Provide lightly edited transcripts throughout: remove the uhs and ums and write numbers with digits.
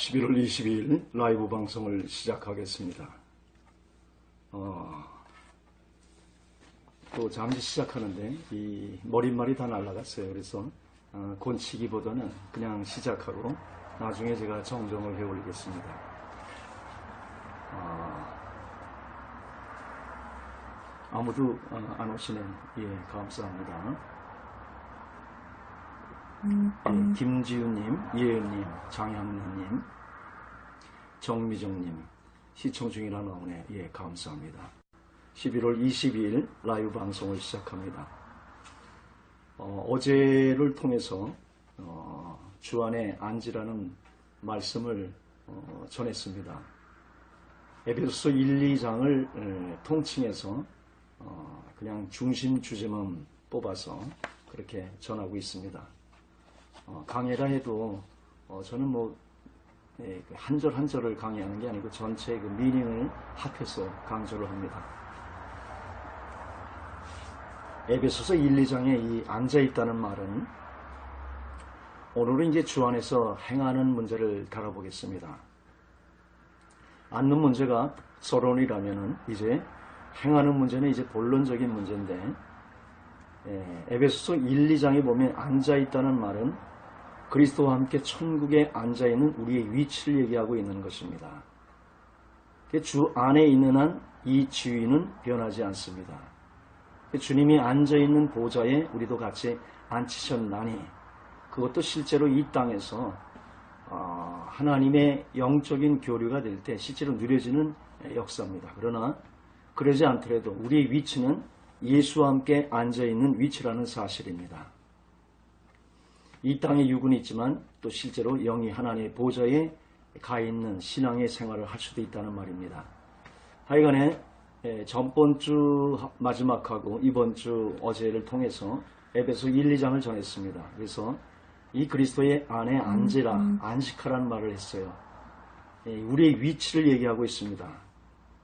11월 22일 라이브 방송을 시작하겠습니다. 또 잠시 시작하는데 이 머릿말이 다 날아갔어요. 그래서 곤치기보다는 그냥 시작하고 나중에 제가 정정을 해 올리겠습니다. 아무도 안 오시네. 예, 감사합니다. 예, 김지우님, 이혜은님, 장향란님, 정미정님, 시청 중이라 나오네. 예, 감사합니다. 11월 22일 라이브 방송을 시작합니다. 어제를 통해서 주 안에 앉으라는 말씀을 전했습니다. 에베소서 1, 2장을 통칭해서 그냥 중심 주제만 뽑아서 그렇게 전하고 있습니다. 강의라 해도 저는 한 절 한 절을 강의하는 게 아니고 전체 그 미닝을 합해서 강조를 합니다. 에베소서 1, 2장에 이 앉아있다는 말은 오늘은 이제 주 안에서 행하는 문제를 다뤄보겠습니다. 앉는 문제가 서론이라면은 이제 행하는 문제는 이제 본론적인 문제인데, 에베소서 1, 2장에 보면 앉아있다는 말은 그리스도와 함께 천국에 앉아있는 우리의 위치를 얘기하고 있는 것입니다. 주 안에 있는 한 이 지위는 변하지 않습니다. 주님이 앉아있는 보좌에 우리도 같이 앉히셨나니 그것도 실제로 이 땅에서 하나님의 영적인 교류가 될 때 실제로 누려지는 역사입니다. 그러나 그러지 않더라도 우리의 위치는 예수와 함께 앉아있는 위치라는 사실입니다. 이 땅에 육은 있지만 또 실제로 영이 하나님의 보좌에 가 있는 신앙의 생활을 할 수도 있다는 말입니다. 하여간에 전번 주 마지막하고 이번 주 어제를 통해서 에베소 1, 2장을 전했습니다. 그래서 이 그리스도의 안에 앉으라, 안식하라는 말을 했어요. 우리의 위치를 얘기하고 있습니다.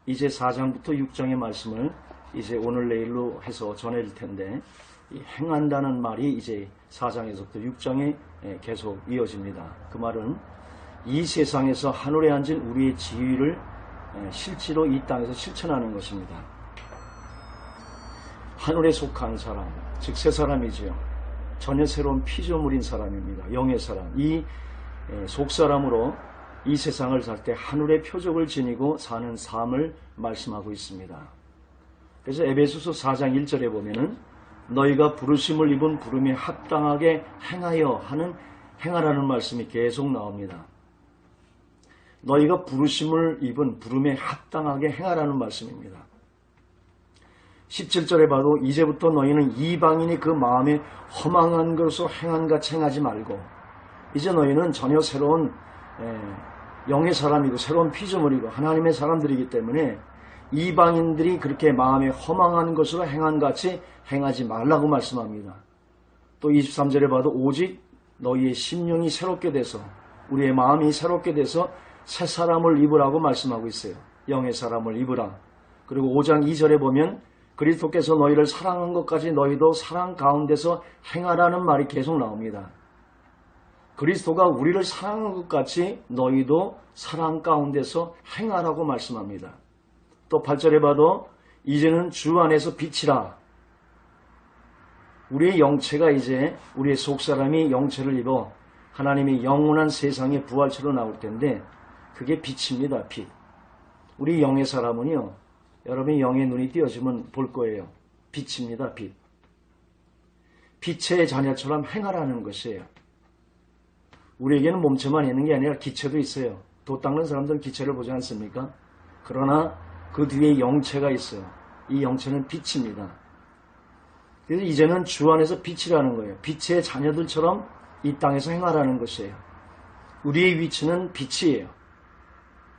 이제 4장부터 6장의 말씀을 이제 오늘 내일로 해서 전해질 텐데, 이 행한다는 말이 이제 4장에서부터 6장에 계속 이어집니다. 그 말은 이 세상에서 하늘에 앉은 우리의 지위를 실제로 이 땅에서 실천하는 것입니다. 하늘에 속한 사람, 즉 새 사람이지요. 전혀 새로운 피조물인 사람입니다. 영의 사람. 이 속사람으로 이 세상을 살 때 하늘의 표적을 지니고 사는 삶을 말씀하고 있습니다. 그래서 에베소서 4장 1절에 보면은 너희가 부르심을 입은 부름에 합당하게 행하여 하는 행하라는 말씀이 계속 나옵니다. 너희가 부르심을 입은 부름에 합당하게 행하라는 말씀입니다. 17절에 봐도 이제부터 너희는 이방인이 그 마음에 허망한 것으로 행한같이 행하지 말고, 이제 너희는 전혀 새로운 영의 사람이고 새로운 피조물이고 하나님의 사람들이기 때문에 이방인들이 그렇게 마음에 허망한 것으로 행한같이 행하지 말라고 말씀합니다. 또 23절에 봐도 오직 너희의 심령이 새롭게 돼서, 우리의 마음이 새롭게 돼서 새 사람을 입으라고 말씀하고 있어요. 영의 사람을 입으라. 그리고 5장 2절에 보면 그리스도께서 너희를 사랑한 것까지 너희도 사랑 가운데서 행하라는 말이 계속 나옵니다. 그리스도가 우리를 사랑한 것 같이 너희도 사랑 가운데서 행하라고 말씀합니다. 또 8절에 봐도 이제는 주 안에서 빛이라. 우리의 영체가 이제 우리의 속사람이 영체를 입어 하나님의 영원한 세상의 부활체로 나올 텐데 그게 빛입니다. 빛. 우리 영의 사람은요, 여러분이 영의 눈이 띄어지면 볼 거예요. 빛입니다. 빛. 빛의 자녀처럼 행하라는 것이에요. 우리에게는 몸체만 있는 게 아니라 기체도 있어요. 도 닦는 사람들은 기체를 보지 않습니까? 그러나 그 뒤에 영체가 있어요. 이 영체는 빛입니다. 그래서 이제는 주 안에서 빛이라는 거예요. 빛의 자녀들처럼 이 땅에서 행하라는 것이에요. 우리의 위치는 빛이에요.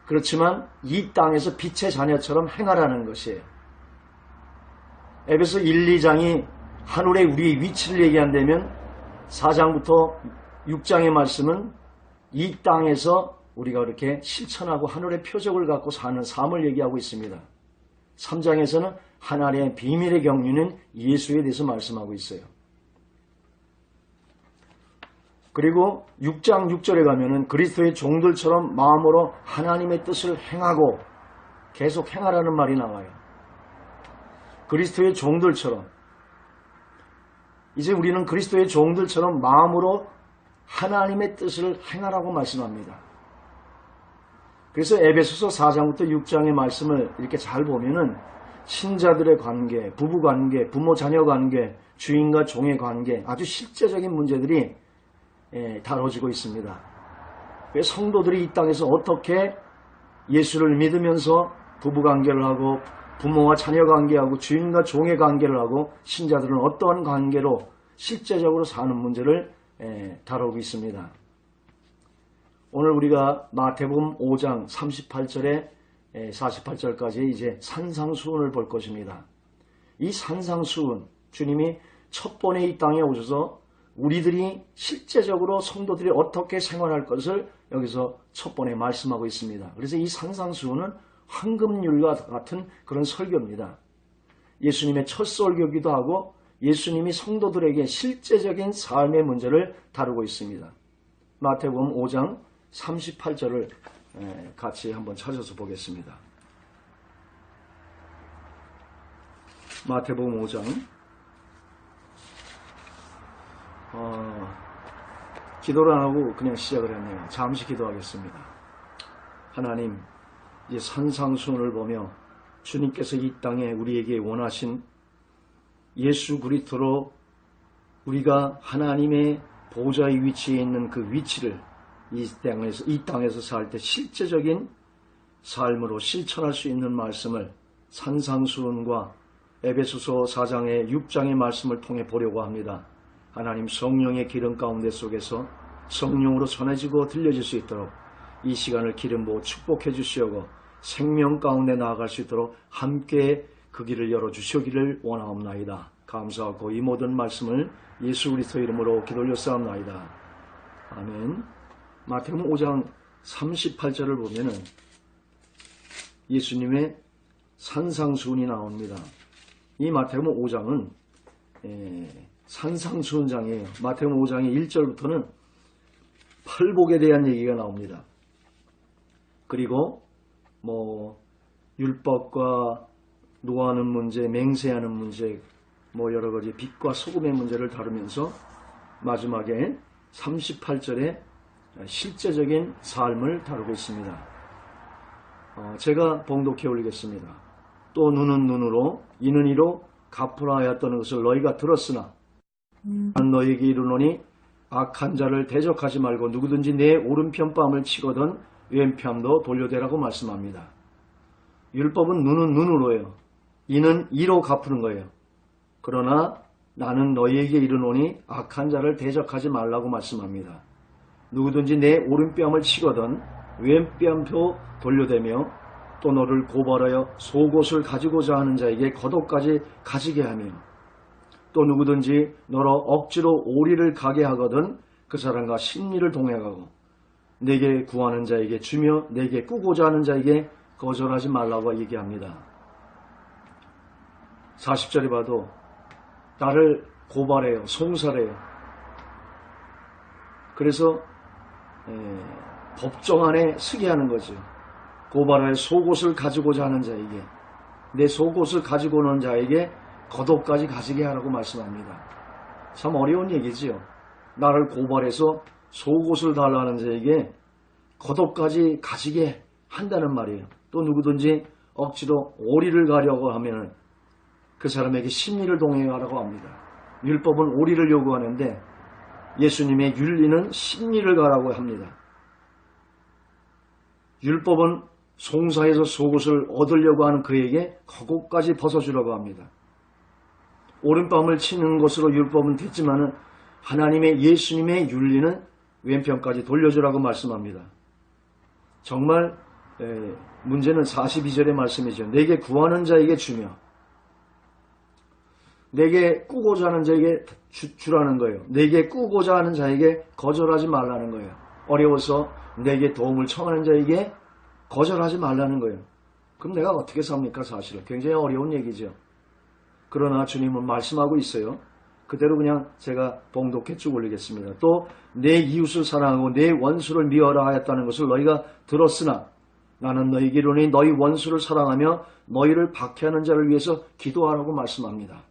그렇지만 이 땅에서 빛의 자녀처럼 행하라는 것이에요. 에베소 1, 2장이 하늘에 우리의 위치를 얘기한다면 4장부터 6장의 말씀은 이 땅에서 우리가 그렇게 실천하고 하늘의 표적을 갖고 사는 삶을 얘기하고 있습니다. 3장에서는 하나님의 비밀의 경륜인 예수에 대해서 말씀하고 있어요. 그리고 6장 6절에 가면은 그리스도의 종들처럼 마음으로 하나님의 뜻을 행하고, 계속 행하라는 말이 나와요. 그리스도의 종들처럼. 이제 우리는 그리스도의 종들처럼 마음으로 하나님의 뜻을 행하라고 말씀합니다. 그래서 에베소서 4장부터 6장의 말씀을 이렇게 잘 보면은 신자들의 관계, 부부 관계, 부모 자녀 관계, 주인과 종의 관계, 아주 실제적인 문제들이 다뤄지고 있습니다. 성도들이 이 땅에서 어떻게 예수를 믿으면서 부부 관계를 하고, 부모와 자녀 관계하고, 주인과 종의 관계를 하고, 신자들은 어떠한 관계로 실제적으로 사는 문제를 다루고 있습니다. 오늘 우리가 마태복음 5장 38절에 48절까지 이제 산상수훈을 볼 것입니다. 이 산상수훈, 주님이 첫 번에 이 땅에 오셔서 우리들이 실제적으로 성도들이 어떻게 생활할 것을 여기서 첫 번에 말씀하고 있습니다. 그래서 이 산상수훈은 황금률과 같은 그런 설교입니다. 예수님의 첫 설교기도 하고 예수님이 성도들에게 실제적인 삶의 문제를 다루고 있습니다. 마태복음 5장 38절을 같이 한번 찾아서 보겠습니다. 마태복음 5장 기도를 안 하고 그냥 시작을 했네요. 잠시 기도하겠습니다. 하나님, 이제 산상수훈을 보며 주님께서 이 땅에 우리에게 원하신 예수 그리스도로 우리가 하나님의 보좌의 위치에 있는 그 위치를 이 땅에서 살 때 실제적인 삶으로 실천할 수 있는 말씀을 산상수훈과 에베소서 4장의 6장의 말씀을 통해 보려고 합니다. 하나님, 성령의 기름 가운데 속에서 성령으로 전해지고 들려질 수 있도록 이 시간을 기름 부어 축복해 주시고 생명 가운데 나아갈 수 있도록 함께 그 길을 열어주시기를 원하옵나이다. 감사하고 이 모든 말씀을 예수 그리스도 이름으로 기도 올렸사옵나이다. 아멘. 마태복음 5장 38절을 보면은 예수님의 산상수훈이 나옵니다. 이 마태복음 5장은 산상수훈장이에요. 마태복음 5장의 1절부터는 팔복에 대한 얘기가 나옵니다. 그리고 율법과 노하는 문제, 맹세하는 문제, 여러 가지 빛과 소금의 문제를 다루면서 마지막에 38절에 실제적인 삶을 다루고 있습니다. 제가 봉독해 올리겠습니다. 또 눈은 눈으로 이는 이로 갚으라 하였던 것을 너희가 들었으나 난 너희에게 이르노니 악한 자를 대적하지 말고 누구든지 내 오른편 뺨을 치거든 왼편도 돌려대라고 말씀합니다. 율법은 눈은 눈으로예요. 이는 이로 갚는 거예요. 그러나 나는 너희에게 이르노니 악한 자를 대적하지 말라고 말씀합니다. 누구든지 내 오른뺨을 치거든 왼뺨도 돌려대며 또 너를 고발하여 속옷을 가지고자 하는 자에게 겉옷까지 가지게 하며 또 누구든지 너로 억지로 오리를 가게 하거든 그 사람과 심리를 동행하고 내게 구하는 자에게 주며 내게 꾸고자 하는 자에게 거절하지 말라고 얘기합니다. 40절에 봐도 나를 고발해요. 송살해요. 그래서 법정 안에 서게 하는 거죠. 고발하여 속옷을 가지고자 하는 자에게, 내 속옷을 가지고 오는 자에게 겉옷까지 가지게 하라고 말씀합니다. 참 어려운 얘기지요. 나를 고발해서 속옷을 달라는 자에게 겉옷까지 가지게 한다는 말이에요. 또 누구든지 억지로 오리를 가려고 하면 그 사람에게 심리를 동행하라고 합니다. 율법은 오리를 요구하는데 예수님의 윤리는 심리를 가라고 합니다. 율법은 송사해서 속옷을 얻으려고 하는 그에게 겉옷까지 벗어주려고 합니다. 오른뺨을 치는 것으로 율법은 됐지만 하나님의 예수님의 윤리는 왼편까지 돌려주라고 말씀합니다. 정말 문제는 42절의 말씀이죠. 내게 구하는 자에게 주며 내게 꾸고자 하는 자에게 주라는 거예요. 내게 꾸고자 하는 자에게 거절하지 말라는 거예요. 어려워서 내게 도움을 청하는 자에게 거절하지 말라는 거예요. 그럼 내가 어떻게 삽니까? 사실은 굉장히 어려운 얘기죠. 그러나 주님은 말씀하고 있어요. 그대로 그냥 제가 봉독해 쭉 올리겠습니다. 또 내 이웃을 사랑하고 내 원수를 미워하라 하였다는 것을 너희가 들었으나 나는 너희에게 이르노니 너희 원수를 사랑하며 너희를 박해하는 자를 위해서 기도하라고 말씀합니다.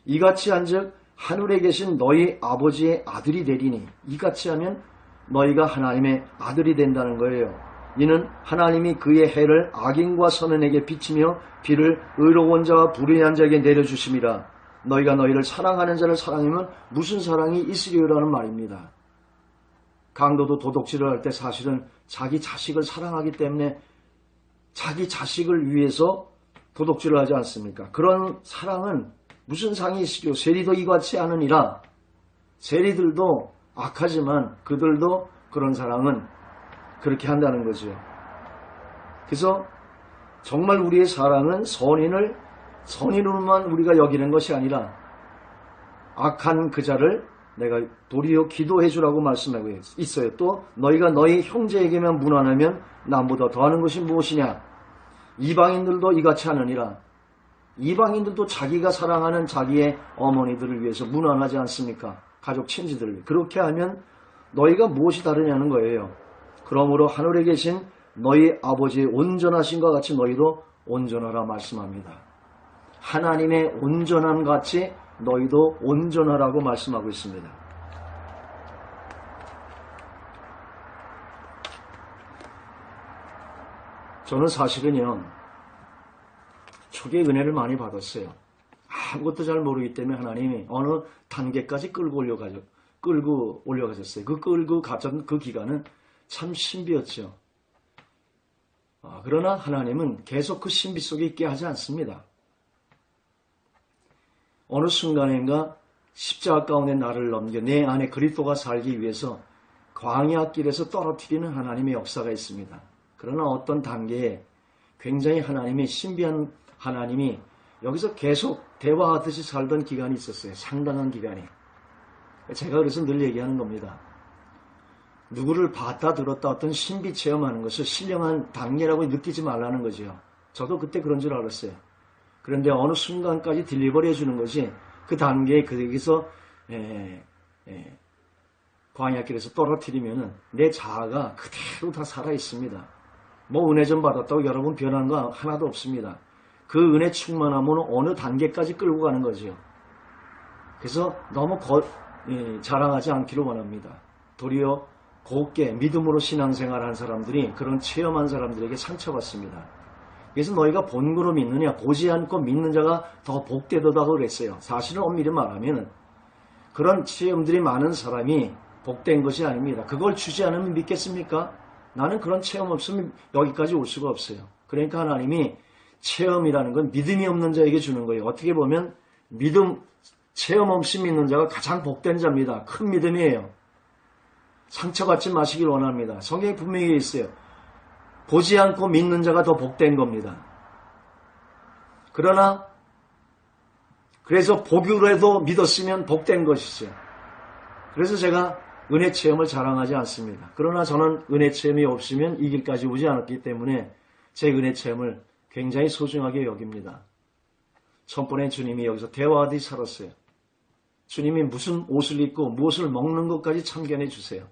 이같이 한즉 하늘에 계신 너희 아버지의 아들이 되리니, 이같이 하면 너희가 하나님의 아들이 된다는 거예요. 이는 하나님이 그의 해를 악인과 선인에게 비치며 비를 의로운 자와 불의한 자에게 내려주심이라. 너희가 너희를 사랑하는 자를 사랑하면 무슨 사랑이 있으리요라는 말입니다. 강도도 도둑질을 할 때 사실은 자기 자식을 사랑하기 때문에 자기 자식을 위해서 도둑질을 하지 않습니까? 그런 사랑은 무슨 상이 있으리요? 세리도 이같이 하느니라. 세리들도 악하지만 그들도 그런 사랑은 그렇게 한다는 거죠. 그래서 정말 우리의 사랑은 선인으로만 우리가 여기는 것이 아니라 악한 그 자를 내가 도리어 기도해 주라고 말씀하고 있어요. 또 너희가 너희 형제에게만 무난하면 남보다 더하는 것이 무엇이냐? 이방인들도 이같이 하느니라. 이방인들도 자기가 사랑하는 자기의 어머니들을 위해서 무난하지 않습니까? 가족 친지들을 위해. 그렇게 하면 너희가 무엇이 다르냐는 거예요. 그러므로 하늘에 계신 너희 아버지의 온전하심과 같이 너희도 온전하라 말씀합니다. 하나님의 온전함 같이 너희도 온전하라고 말씀하고 있습니다. 저는 사실은요, 초기에 은혜를 많이 받았어요. 아무것도 잘 모르기 때문에 하나님이 어느 단계까지 끌고 올려가셨어요. 그 끌고 가던 그 기간은 참 신비였죠. 그러나 하나님은 계속 그 신비 속에 있게 하지 않습니다. 어느 순간인가 십자가 가운데 나를 넘겨 내 안에 그리스도가 살기 위해서 광야 길에서 떨어뜨리는 하나님의 역사가 있습니다. 그러나 어떤 단계에 굉장히 하나님이 신비한 하나님이 여기서 계속 대화하듯이 살던 기간이 있었어요. 상당한 기간이. 제가 그래서 늘 얘기하는 겁니다. 누구를 봤다 들었다 어떤 신비 체험하는 것을 신령한 단계라고 느끼지 말라는 거죠. 저도 그때 그런 줄 알았어요. 그런데 어느 순간까지 딜리버리 해주는 것이 그 단계에 거기서 광야길에서 떨어뜨리면은 내 자아가 그대로 다 살아있습니다. 뭐 은혜 좀 받았다고 여러분 변한 거 하나도 없습니다. 그 은혜 충만함은 어느 단계까지 끌고 가는 거죠. 그래서 너무 자랑하지 않기를 원합니다. 도리어 곱게 믿음으로 신앙생활한 사람들이 그런 체험한 사람들에게 상처받습니다. 그래서 너희가 본고로 믿느냐, 보지 않고 믿는 자가 더 복되도다고 그랬어요. 사실은 엄밀히 말하면 그런 체험들이 많은 사람이 복된 것이 아닙니다. 그걸 주지 않으면 믿겠습니까? 나는 그런 체험 없으면 여기까지 올 수가 없어요. 그러니까 하나님이 체험이라는 건 믿음이 없는 자에게 주는 거예요. 어떻게 보면 체험 없이 믿는 자가 가장 복된 자입니다. 큰 믿음이에요. 상처받지 마시길 원합니다. 성경에 분명히 있어요. 보지 않고 믿는 자가 더 복된 겁니다. 그래서 보기로 해도 믿었으면 복된 것이죠. 그래서 제가 은혜 체험을 자랑하지 않습니다. 그러나 저는 은혜 체험이 없으면 이 길까지 오지 않았기 때문에 제 은혜 체험을 굉장히 소중하게 여깁니다. 첫번에 주님이 여기서 대화하듯이 살았어요. 주님이 무슨 옷을 입고 무엇을 먹는 것까지 참견해 주세요.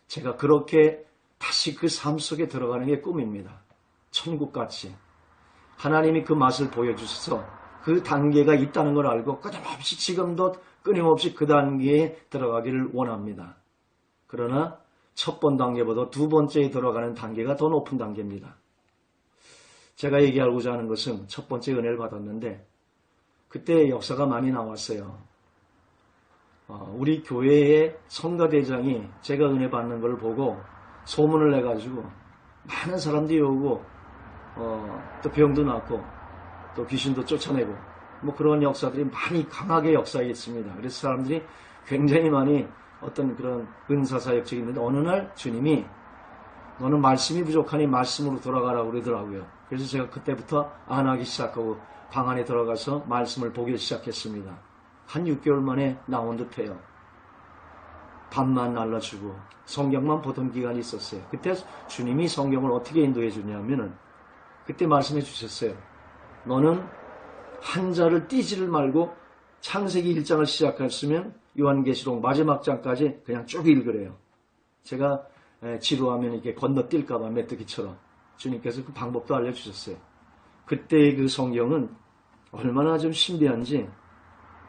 제가 그렇게 다시 그 삶 속에 들어가는 게 꿈입니다. 천국같이. 하나님이 그 맛을 보여주셔서 그 단계가 있다는 걸 알고 끊임없이 지금도 끊임없이 그 단계에 들어가기를 원합니다. 그러나 첫 번 단계보다 두 번째에 들어가는 단계가 더 높은 단계입니다. 제가 얘기하고자 하는 것은 첫 번째 은혜를 받았는데 그때 역사가 많이 나왔어요. 우리 교회의 성가대장이 제가 은혜 받는 걸 보고 소문을 내가지고 많은 사람들이 오고 또 병도 낫고 또 귀신도 쫓아내고 뭐 그런 역사들이 많이 강하게 역사했습니다. 그래서 사람들이 굉장히 많이 어떤 그런 은사사역적이 있는데 어느 날 주님이 너는 말씀이 부족하니 말씀으로 돌아가라고 그러더라고요. 그래서 제가 그때부터 안 하기 시작하고 방 안에 들어가서 말씀을 보기 시작했습니다. 한 6개월 만에 나온 듯해요. 밤만 날라주고 성경만 보던 기간이 있었어요. 그때 주님이 성경을 어떻게 인도해 주냐면은 그때 말씀해 주셨어요. 너는 한 자를 띄지를 말고 창세기 1장을 시작했으면 요한계시록 마지막 장까지 그냥 쭉 읽으래요. 제가 지루하면 이렇게 건너뛸까봐 메뚜기처럼 주님께서 그 방법도 알려주셨어요. 그때의 그 성경은 얼마나 좀 신비한지,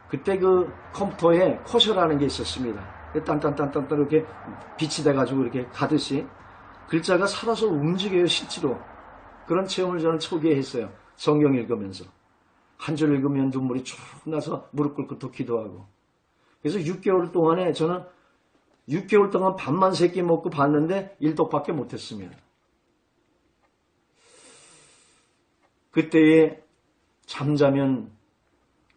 그때 그 컴퓨터에 커셔라는 게 있었습니다. 딴딴딴딴 이렇게 빛이 돼가지고 이렇게 가듯이 글자가 살아서 움직여요, 실제로. 그런 체험을 저는 초기에 했어요. 성경 읽으면서. 한 줄 읽으면 눈물이 쭉 나서 무릎 꿇고 또 기도하고. 그래서 6개월 동안에 저는 6개월 동안 밥만 3끼 먹고 봤는데 1독밖에 못했습니다. 그때에 잠자면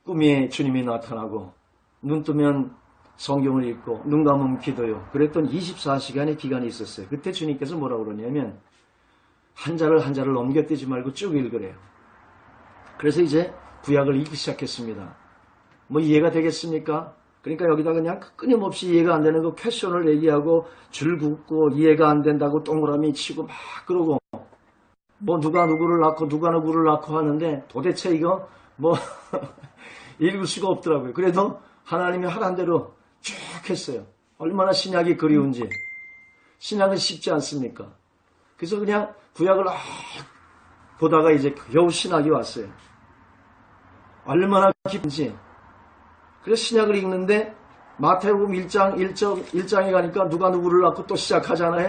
꿈에 주님이 나타나고 눈 뜨면 성경을 읽고 눈 감으면 기도요. 그랬던 24시간의 기간이 있었어요. 그때 주님께서 뭐라고 그러냐면 한 자를 한 자를 넘겨뛰지 말고 쭉 읽으래요. 그래서 이제 구약을 읽기 시작했습니다. 뭐 이해가 되겠습니까? 그러니까 여기다 그냥 끊임없이 이해가 안 되는 거 퀘션을 얘기하고 줄 긋고 이해가 안 된다고 동그라미 치고 막 그러고 뭐 누가 누구를 낳고 누가 누구를 낳고 하는데 도대체 이거 뭐 읽을 수가 없더라고요. 그래도 하나님이 하란 대로 쭉 했어요. 얼마나 신약이 그리운지. 신약은 쉽지 않습니까? 그래서 그냥 구약을 보다가 이제 겨우 신약이 왔어요. 얼마나 깊은지. 그래서 신약을 읽는데 마태복음 1장에 가니까 누가 누구를 낳고 또 시작하잖아요.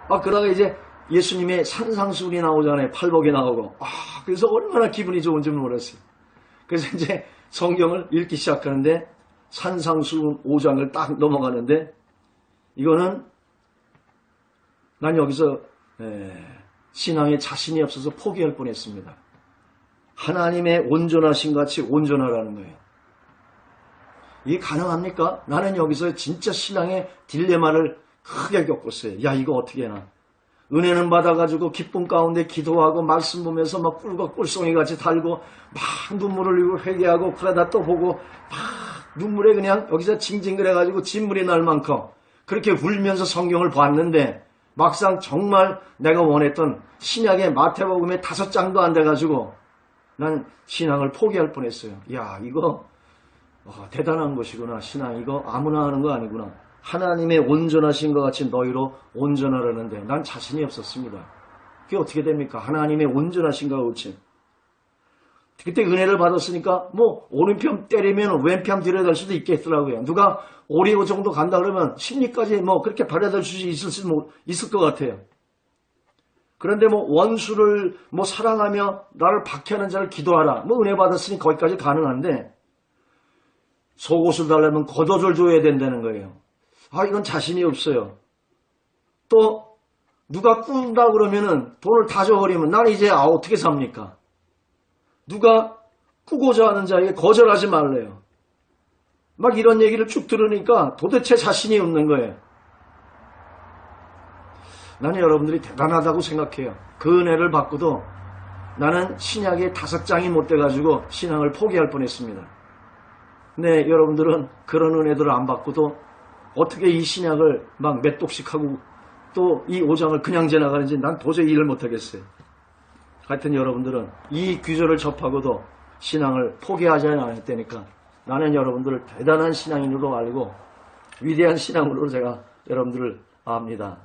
그러다가 이제 예수님의 산상수훈이 나오잖아요. 팔복이 나오고. 그래서 얼마나 기분이 좋은지 모르겠어요. 그래서 이제 성경을 읽기 시작하는데 산상수훈 5장을 딱 넘어가는데 이거는 난 여기서 신앙에 자신이 없어서 포기할 뻔했습니다. 하나님의 온전하신 같이 온전하라는 거예요. 이게 가능합니까? 나는 여기서 진짜 신앙의 딜레마를 크게 겪었어요. 야, 이거 어떻게 해나. 은혜는 받아가지고 기쁨 가운데 기도하고 말씀 보면서 막 꿀과 꿀송이 같이 달고 막 눈물을 흘리고 회개하고 그러다 또 보고 막 눈물에 그냥 여기서 징징그려가지고 진물이 날 만큼 그렇게 울면서 성경을 봤는데 막상 정말 내가 원했던 신약의 마태복음의 5장도 안 돼가지고 난 신앙을 포기할 뻔했어요. 야, 이거 대단한 것이구나. 신앙 이거 아무나 하는 거 아니구나. 하나님의 온전하신 것 같이 너희로 온전하라는데 난 자신이 없었습니다. 그게 어떻게 됩니까? 하나님의 온전하신 것 같이. 그때 은혜를 받았으니까 뭐 오른편 때리면 왼편 들여댈 수도 있겠더라고요. 누가 5, 6 정도 간다 그러면 10리까지 뭐 그렇게 발휘할 수 있을 것 같아요. 그런데 뭐 원수를 뭐 사랑하며 나를 박해하는 자를 기도하라. 뭐 은혜 받았으니 거기까지 가능한데 속옷을 달라면 겉옷을 줘야 된다는 거예요. 이건 자신이 없어요. 또 누가 꾼다 그러면은 돈을 다 줘버리면 나는 이제 어떻게 삽니까? 누가 꾸고자 하는 자에게 거절하지 말래요. 막 이런 얘기를 쭉 들으니까 도대체 자신이 없는 거예요. 나는 여러분들이 대단하다고 생각해요. 그 은혜를 받고도 나는 신약에 5장이 못 돼가지고 신앙을 포기할 뻔했습니다. 근데 여러분들은 그런 은혜들을 안 받고도 어떻게 이 신약을 막 몇 독씩 하고 또 이 5장을 그냥 지나가는지 난 도저히 이해를 못하겠어요. 하여튼 여러분들은 이 귀절을 접하고도 신앙을 포기하지 않았다니까 나는 여러분들을 대단한 신앙인으로 알고 위대한 신앙으로 제가 여러분들을 압니다.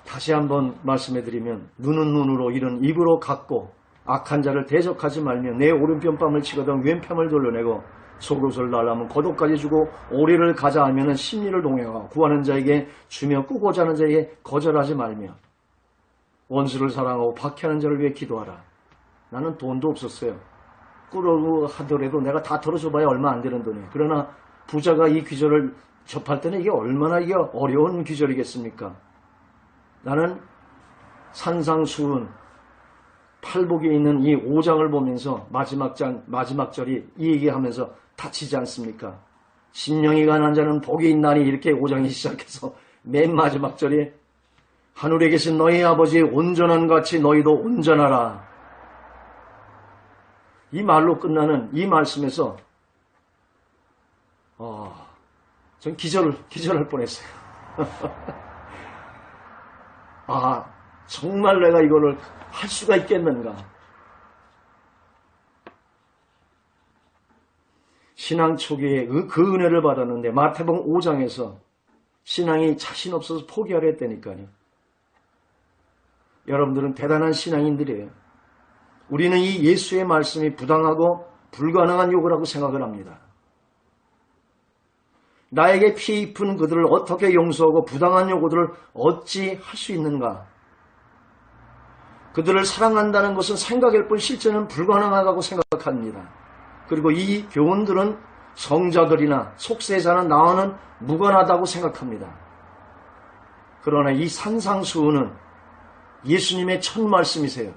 다시 한번 말씀해드리면 눈은 눈으로 이는 입으로 갖고 악한 자를 대적하지 말며 내 오른편 뺨을 치거든 왼편을 돌려내고 속옷을 달라면 겉옷까지 주고 오리를 가자 하면은 심리를 동행하고 구하는 자에게 주며 꾸고자 하는 자에게 거절하지 말며 원수를 사랑하고 박해하는 자를 위해 기도하라. 나는 돈도 없었어요. 꾸려고 하더라도 내가 다 털어줘봐야 얼마 안 되는 돈이에요. 그러나 부자가 이 귀절을 접할 때는 이게 얼마나 이게 어려운 귀절이겠습니까? 나는 산상수훈 팔복에 있는 이 5장을 보면서 마지막 절이 이 얘기하면서 다치지 않습니까? 심령이 가난한 자는 복이 있나니 이렇게 5장이 시작해서 맨 마지막 절이 하늘에 계신 너희 아버지의 온전한 같이 너희도 온전하라. 이 말로 끝나는 이 말씀에서 전 기절할 뻔했어요. 정말 내가 이거를 할 수가 있겠는가. 신앙 초기에 그 은혜를 받았는데 마태복음 5장에서 신앙이 자신 없어서 포기하려 했다니까요. 여러분들은 대단한 신앙인들이에요. 우리는 이 예수의 말씀이 부당하고 불가능한 요구라고 생각을 합니다. 나에게 피 입은 그들을 어떻게 용서하고 부당한 요구들을 어찌 할 수 있는가? 그들을 사랑한다는 것은 생각일 뿐 실제는 불가능하다고 생각합니다. 그리고 이 교훈들은 성자들이나 속세자나 나와는 무관하다고 생각합니다. 그러나 이 산상수훈은 예수님의 첫 말씀이세요.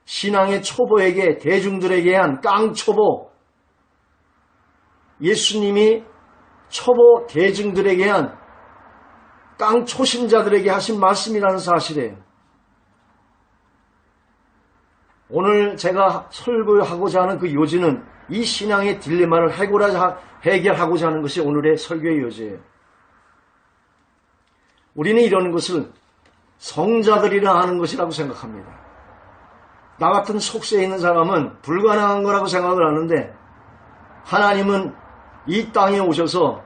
신앙의 초보에게, 대중들에게 한 깡초보, 예수님이 초보 대중들에게 한 깡초심자들에게 하신 말씀이라는 사실이에요. 오늘 제가 설교하고자 하는 그 요지는 이 신앙의 딜레마를 해결하고자 하는 것이 오늘의 설교의 요지예요. 우리는 이런 것을 성자들이라 하는 것이라고 생각합니다. 나 같은 속세에 있는 사람은 불가능한 거라고 생각을 하는데 하나님은 이 땅에 오셔서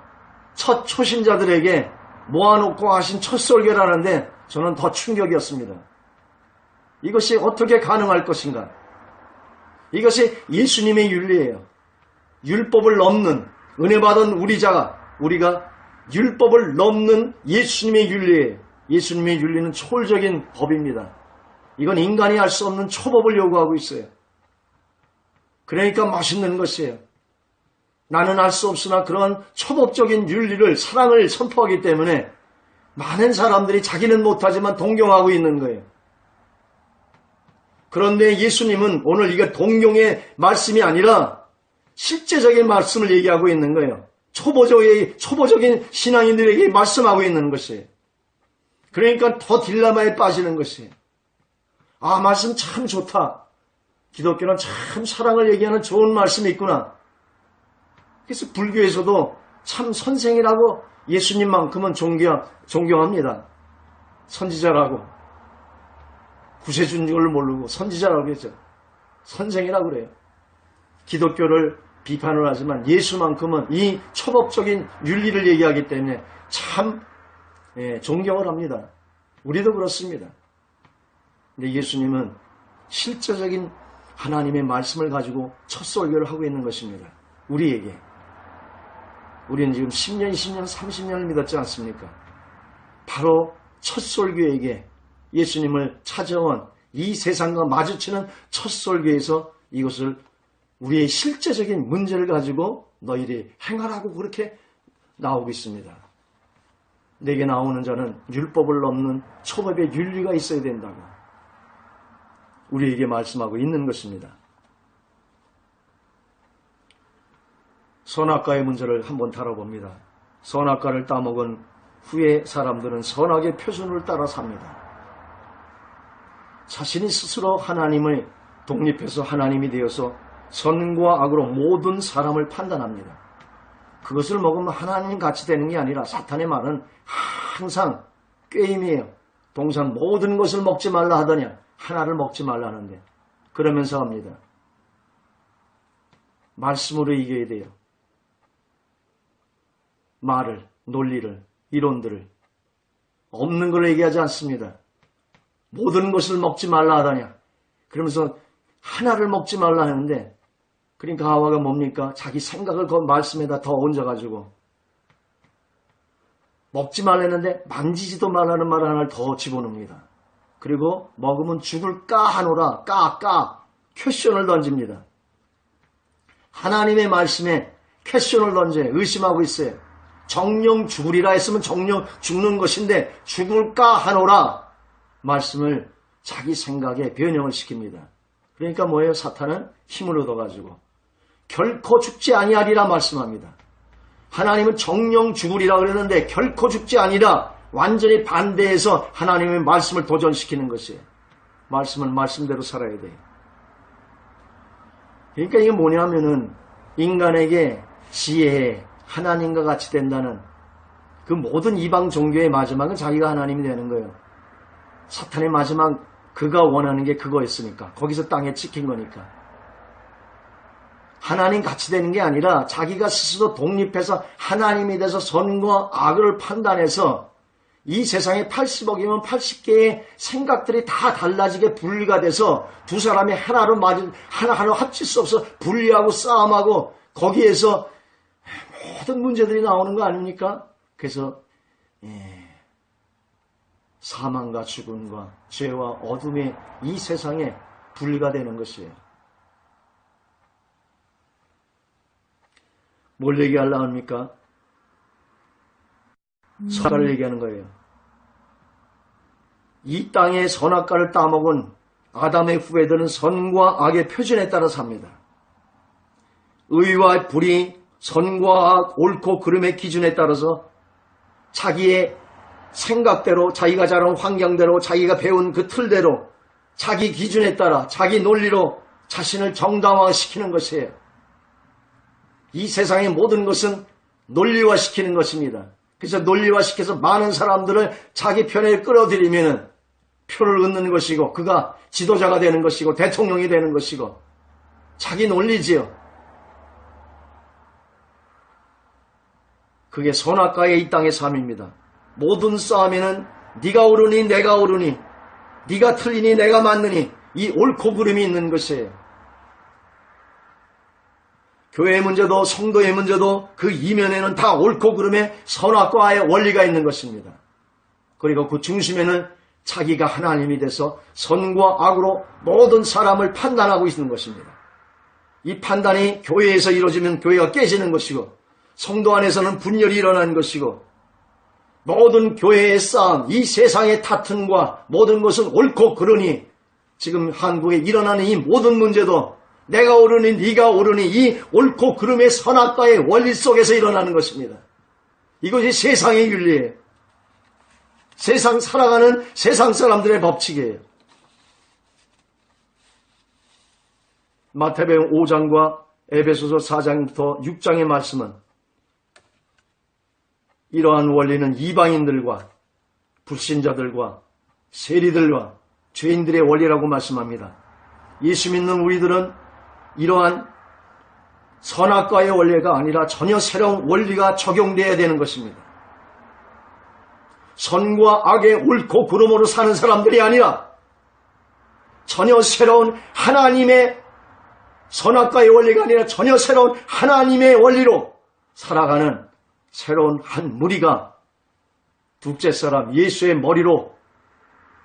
첫 초신자들에게 모아놓고 하신 첫 설교라는데 저는 더 충격이었습니다. 이것이 어떻게 가능할 것인가? 이것이 예수님의 윤리예요. 율법을 넘는 은혜 받은 우리가 율법을 넘는 예수님의 윤리예요. 예수님의 윤리는 초월적인 법입니다. 이건 인간이 할 수 없는 초법을 요구하고 있어요. 그러니까 맛있는 것이에요. 나는 알 수 없으나 그런 초법적인 윤리를, 사랑을 선포하기 때문에 많은 사람들이 자기는 못하지만 동경하고 있는 거예요. 그런데 예수님은 오늘 이게 동경의 말씀이 아니라 실제적인 말씀을 얘기하고 있는 거예요. 초보적인 신앙인들에게 말씀하고 있는 것이에요. 그러니까 더 딜레마에 빠지는 것이에요. 아, 말씀 참 좋다. 기독교는 참 사랑을 얘기하는 좋은 말씀이 있구나. 그래서 불교에서도 참 선생이라고 예수님만큼은 존경합니다. 선지자라고. 구세주인 걸 모르고 선지자라고 그랬죠. 선생이라고 그래요. 기독교를 비판을 하지만 예수만큼은 이 초법적인 윤리를 얘기하기 때문에 참 존경을 합니다. 우리도 그렇습니다. 근데 예수님은 실제적인 하나님의 말씀을 가지고 첫 설교를 하고 있는 것입니다. 우리에게. 우리는 지금 10년, 20년, 30년을 믿었지 않습니까? 바로 첫 설교에게 예수님을 찾아온 이 세상과 마주치는 첫 설교에서 이것을 우리의 실제적인 문제를 가지고 너희들이 행하라고 그렇게 나오고 있습니다. 내게 나오는 자는 율법을 넘는 초법의 윤리가 있어야 된다고 우리에게 말씀하고 있는 것입니다. 선악과의 문제를 한번 다뤄봅니다. 선악과를 따먹은 후에 사람들은 선악의 표준을 따라 삽니다. 자신이 스스로 하나님을 독립해서 하나님이 되어서 선과 악으로 모든 사람을 판단합니다. 그것을 먹으면 하나님 같이 되는 게 아니라 사탄의 말은 항상 꾀임이에요. 동산 모든 것을 먹지 말라 하더냐 하나를 먹지 말라 하는데 그러면서 합니다. 말씀으로 이겨야 돼요. 말을, 논리를, 이론들을 없는 걸 얘기하지 않습니다. 모든 것을 먹지 말라 하더냐 그러면서 하나를 먹지 말라 하는데 그러니까 하와가 뭡니까? 자기 생각을 그 말씀에다 더 얹어가지고 먹지 말라는데 만지지도 말라는 말 하나를 더 집어넣습니다. 그리고 먹으면 죽을까 하노라 퀘션을 던집니다. 하나님의 말씀에 퀘션을 던져요. 의심하고 있어요. 정령 죽으리라 했으면 정령 죽는 것인데 죽을까 하노라 말씀을 자기 생각에 변형을 시킵니다. 그러니까 뭐예요? 사탄은 힘을 얻어가지고 결코 죽지 아니하리라 말씀합니다. 하나님은 정령 죽으리라 그랬는데 결코 죽지 아니라 완전히 반대해서 하나님의 말씀을 도전시키는 것이에요. 말씀은 말씀대로 살아야 돼요. 그러니까 이게 뭐냐면은 인간에게 지혜에 하나님과 같이 된다는 그 모든 이방 종교의 마지막은 자기가 하나님이 되는 거예요. 사탄의 마지막 그가 원하는 게 그거였으니까 거기서 땅에 찍힌 거니까 하나님 같이 되는 게 아니라 자기가 스스로 독립해서 하나님에 대해서 선과 악을 판단해서 이 세상에 80억이면 80개의 생각들이 다 달라지게 분리가 돼서 두 사람이 하나로 합칠 수 없어 분리하고 싸움하고 거기에서 모든 문제들이 나오는 거 아닙니까? 그래서 사망과 죽음과 죄와 어둠의 이 세상에 분리가 되는 것이에요. 뭘 얘기하려고 합니까? 선악과를 얘기하는 거예요. 이 땅의 선악과를 따먹은 아담의 후예들은 선과 악의 표준에 따라 삽니다. 의와 불이 선과 악, 옳고 그름의 기준에 따라서 자기의 생각대로, 자기가 자란 환경대로, 자기가 배운 그 틀대로, 자기 기준에 따라, 자기 논리로 자신을 정당화시키는 것이에요. 이 세상의 모든 것은 논리화시키는 것입니다. 그래서 논리화시켜서 많은 사람들을 자기 편에 끌어들이면 표를 얻는 것이고, 그가 지도자가 되는 것이고, 대통령이 되는 것이고, 자기 논리지요. 그게 선악과의 이 땅의 삶입니다. 모든 싸움에는 네가 옳으니 내가 옳으니, 네가 틀리니 내가 맞느니, 이 옳고 그름이 있는 것이에요. 교회의 문제도 성도의 문제도 그 이면에는 다 옳고 그름의 선악과의 원리가 있는 것입니다. 그리고 그 중심에는 자기가 하나님이 돼서 선과 악으로 모든 사람을 판단하고 있는 것입니다. 이 판단이 교회에서 이루어지면 교회가 깨지는 것이고, 성도 안에서는 분열이 일어나는 것이고, 모든 교회의 싸움, 이 세상의 다툼과 모든 것은 옳고 그르니, 지금 한국에 일어나는 이 모든 문제도 내가 옳으니 네가 옳으니 이 옳고 그름의 선악과의 원리 속에서 일어나는 것입니다. 이것이 세상의 윤리예요. 세상 살아가는 세상 사람들의 법칙이에요. 마태복음 5장과 에베소서 4장부터 6장의 말씀은 이러한 원리는 이방인들과 불신자들과 세리들과 죄인들의 원리라고 말씀합니다. 예수 믿는 우리들은 이러한 선악과의 원리가 아니라 전혀 새로운 원리가 적용되어야 되는 것입니다. 선과 악의 옳고 그름으로 사는 사람들이 아니라 전혀 새로운 하나님의 선악과의 원리가 아니라 전혀 새로운 하나님의 원리로 살아가는 새로운 한 무리가 둘째 사람 예수의 머리로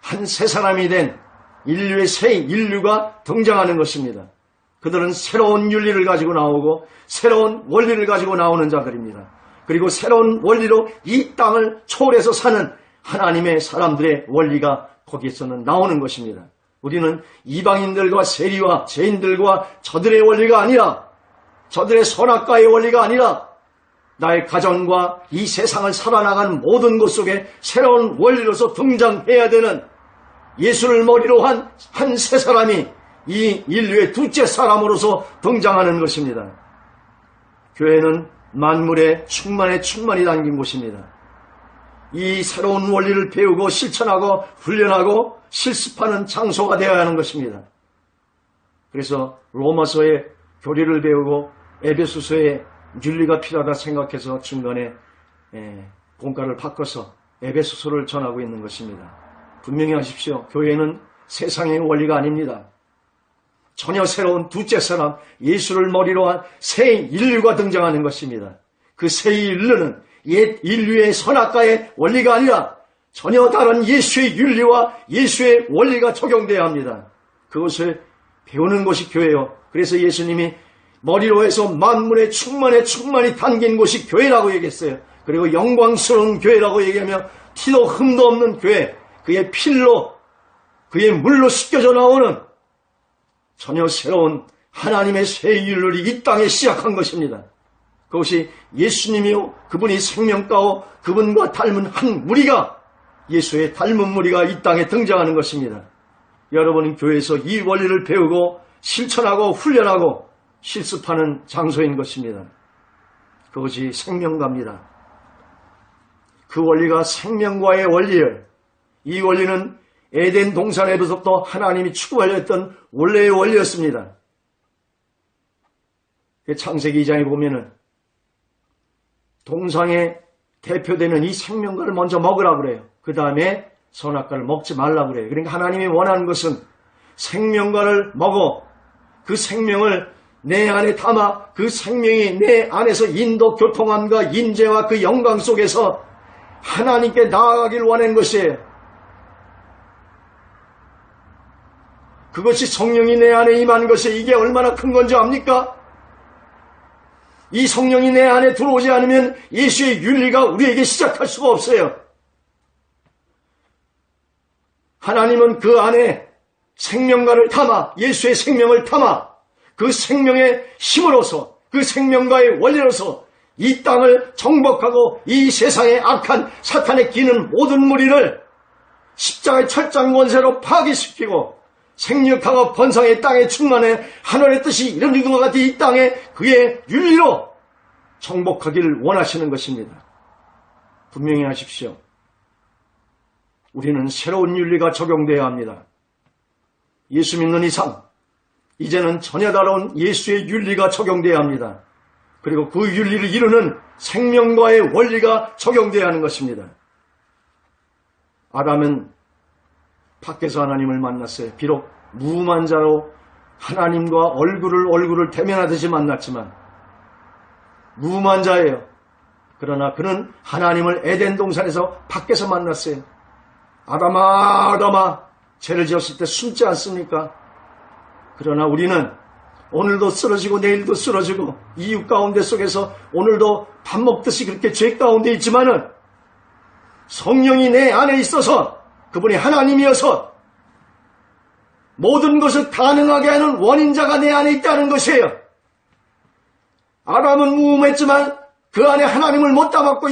한 새 사람이 된 인류의 새 인류가 등장하는 것입니다. 그들은 새로운 윤리를 가지고 나오고 새로운 원리를 가지고 나오는 자들입니다. 그리고 새로운 원리로 이 땅을 초월해서 사는 하나님의 사람들의 원리가 거기에서는 나오는 것입니다. 우리는 이방인들과 세리와 죄인들과 저들의 원리가 아니라, 저들의 선악과의 원리가 아니라 나의 가정과 이 세상을 살아나가는 모든 것 속에 새로운 원리로서 등장해야 되는 예수를 머리로 한 새 사람이 이 인류의 둘째 사람으로서 등장하는 것입니다. 교회는 만물의 충만이 담긴 곳입니다. 이 새로운 원리를 배우고 실천하고 훈련하고 실습하는 장소가 되어야 하는 것입니다. 그래서 로마서의 교리를 배우고 에베소서의 윤리가 필요하다 생각해서 중간에 본가를 바꿔서 에베소서를 전하고 있는 것입니다. 분명히 하십시오. 교회는 세상의 원리가 아닙니다. 전혀 새로운 둘째 사람 예수를 머리로 한 새 인류가 등장하는 것입니다. 그 새 인류는 옛 인류의 선악과의 원리가 아니라 전혀 다른 예수의 윤리와 예수의 원리가 적용돼야 합니다. 그것을 배우는 것이 교회요. 그래서 예수님이 머리로 해서 만물의 충만이 담긴 곳이 교회라고 얘기했어요. 그리고 영광스러운 교회라고 얘기하며 티도 흠도 없는 교회, 그의 필로, 그의 물로 씻겨져 나오는 전혀 새로운 하나님의 새 인류를 이 땅에 시작한 것입니다. 그것이 예수님이요, 그분이 생명가오, 그분과 닮은 한 무리가, 예수의 닮은 무리가 이 땅에 등장하는 것입니다. 여러분은 교회에서 이 원리를 배우고 실천하고 훈련하고 실습하는 장소인 것입니다. 그것이 생명가입니다. 그 원리가 생명과의 원리예요. 이 원리는 에덴 동산에서부터 하나님이 추구하려 했던 원래의 원리였습니다. 창세기 2장에 보면은 동상에 대표되는 이 생명과를 먼저 먹으라 그래요. 그 다음에 선악과를 먹지 말라 그래요. 그러니까 하나님이 원하는 것은 생명과를 먹어 그 생명을 내 안에 담아 그 생명이 내 안에서 인도 교통함과 인재와 그 영광 속에서 하나님께 나아가길 원하는 것이에요. 그것이 성령이 내 안에 임하는 것이 이게 얼마나 큰 건지 압니까? 이 성령이 내 안에 들어오지 않으면 예수의 윤리가 우리에게 시작할 수가 없어요. 하나님은 그 안에 생명과를 담아 예수의 생명을 담아 그 생명의 힘으로서 그 생명과의 원리로서 이 땅을 정복하고 이 세상의 악한 사탄의 기는 모든 무리를 십자가의 철장 권세로 파괴시키고 생육하고 번성의 땅에 충만해 하늘의 뜻이 이루어진 것 같이 이 땅에 그의 윤리로 정복하기를 원하시는 것입니다. 분명히 하십시오. 우리는 새로운 윤리가 적용되어야 합니다. 예수 믿는 이상 이제는 전혀 다른 예수의 윤리가 적용되어야 합니다. 그리고 그 윤리를 이루는 생명과의 원리가 적용되어야 하는 것입니다. 아담은 밖에서 하나님을 만났어요. 비록 무음한 자로 하나님과 얼굴을 대면하듯이 만났지만 무음한 자예요. 그러나 그는 하나님을 에덴 동산에서 밖에서 만났어요. 아담아 아담아 죄를 지었을 때 숨지 않습니까? 그러나 우리는 오늘도 쓰러지고 내일도 쓰러지고 이유 가운데 속에서 오늘도 밥 먹듯이 그렇게 죄 가운데 있지만은 성령이 내 안에 있어서 그분이 하나님이어서 모든 것을 가능하게 하는 원인자가 내 안에 있다는 것이에요. 아담은 무음했지만 그 안에 하나님을 못 담았고